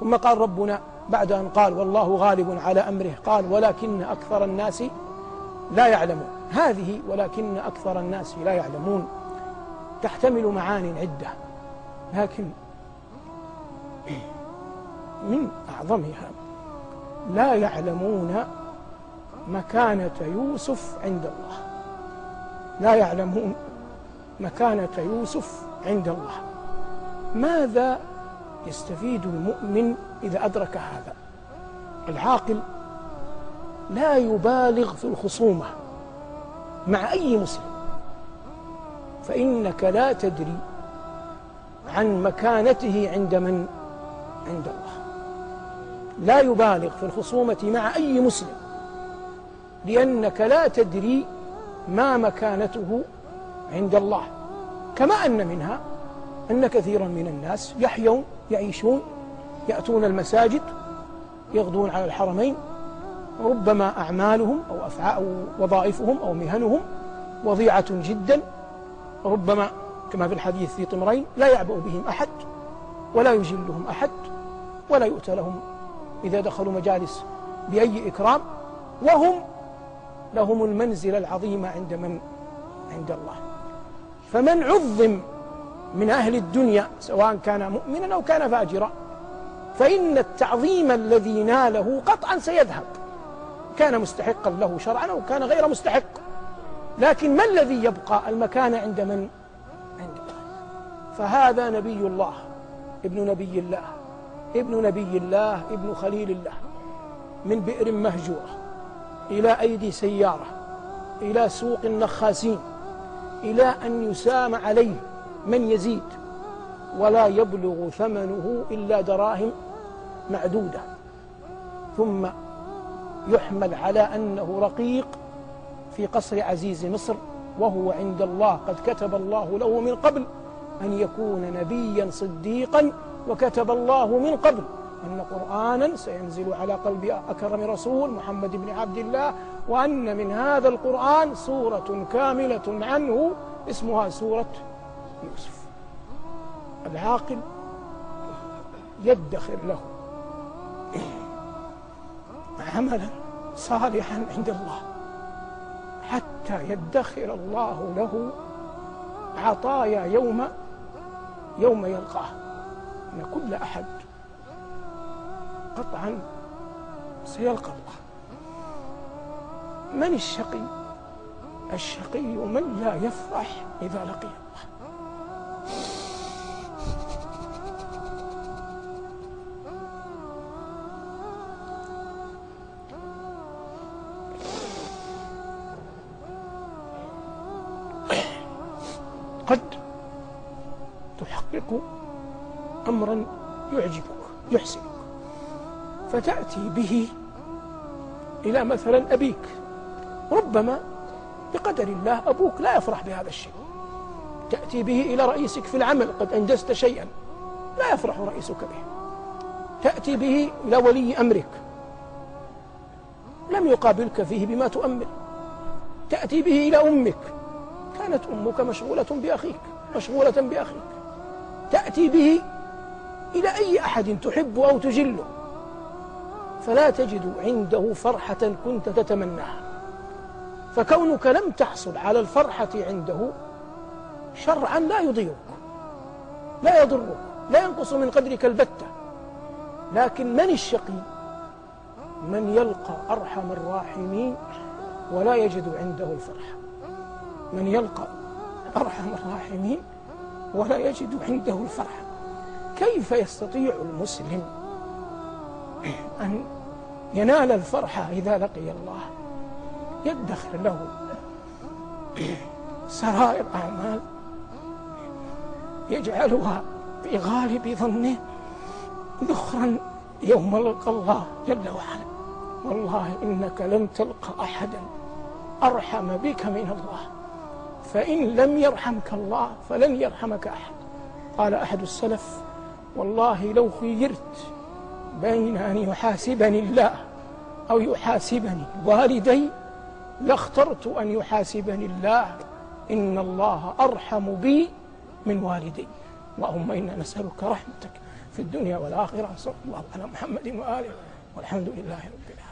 ثم قال ربنا بعد أن قال والله غالب على أمره قال ولكن أكثر الناس لا يعلمون. هذه ولكن أكثر الناس لا يعلمون تحتمل معان عدة، لكن من أعظمها لا يعلمون مكانة يوسف عند الله. لا يعلمون مكانة يوسف عند الله. ماذا يستفيد المؤمن إذا أدرك هذا؟ العاقل لا يبالغ في الخصومة مع أي مسلم، فإنك لا تدري عن مكانته عند من؟ عند الله. لا يبالغ في الخصومة مع أي مسلم، لأنك لا تدري ما مكانته عند الله. كما أن منها أن كثيرا من الناس يعيشون يأتون المساجد، يغدون على الحرمين، ربما أعمالهم أو وظائفهم أو مهنهم وضيعة جدا، ربما كما في الحديث في طمرين لا يعبأ بهم أحد ولا يجلهم أحد ولا يؤتى لهم إذا دخلوا مجالس بأي إكرام، وهم لهم المنزلة العظيمة عند من؟ عند الله. فمن عظم من أهل الدنيا سواء كان مؤمنا أو كان فاجرا فإن التعظيم الذي ناله قطعا سيذهب، كان مستحقا له شرعا أو كان غير مستحق. لكن ما الذي يبقى؟ المكان عند من؟ عند الله. فهذا نبي الله ابن نبي الله ابن نبي الله ابن خليل الله، من بئر مهجورة إلى أيدي سيارة إلى سوق النخاسين، إلى أن يسام عليه من يزيد ولا يبلغ ثمنه إلا دراهم معدودة، ثم يحمل على أنه رقيق في قصر عزيز مصر، وهو عند الله قد كتب الله له من قبل أن يكون نبيا صديقا، وكتب الله من قبل أن قرآنا سينزل على قلب أكرم رسول محمد بن عبد الله، وأن من هذا القرآن سورة كاملة عنه اسمها سورة يوسف. العاقل يدخر له عملا صالحا عند الله حتى يدخر الله له عطايا يوم يلقاه. أن كل أحد قطعا سيلقى الله. من الشقي؟ الشقي من لا يفرح إذا لقي الله. قد تحقق أمرا يعجبك يحسنك فتأتي به إلى مثلا أبيك، ربما بقدر الله أبوك لا يفرح بهذا الشيء. تأتي به إلى رئيسك في العمل، قد أنجزت شيئا لا يفرح رئيسك به. تأتي به إلى ولي أمرك لم يقابلك فيه بما تؤمل. تأتي به إلى أمك، كانت أمك مشغولة بأخيك. تأتي به إلى أي أحد تحبه أو تجله، فلا تجد عنده فرحة كنت تتمناها. فكونك لم تحصل على الفرحة عنده شرعا لا يضيرك لا يضرك لا ينقص من قدرك البتة. لكن من الشقي؟ من يلقى أرحم الراحمين ولا يجد عنده الفرحة. من يلقى أرحم الراحمين ولا يجد عنده الفرحة. كيف يستطيع المسلم أن ينال الفرحة إذا لقي الله؟ يدخر له سرائر أعمال يجعلها في غالب ظنه ذخرا يوم لقى الله جل وعلا. والله إنك لن تلقى أحدا أرحم بك من الله، فإن لم يرحمك الله فلن يرحمك أحد. قال أحد السلف: والله لو خيرت بين أن يحاسبني الله أو يحاسبني والدي لاخترت أن يحاسبني الله، إن الله أرحم بي من والدي. اللهم إنا نسألك رحمتك في الدنيا والآخرة. صلى الله على محمد وآله، والحمد لله رب العالمين.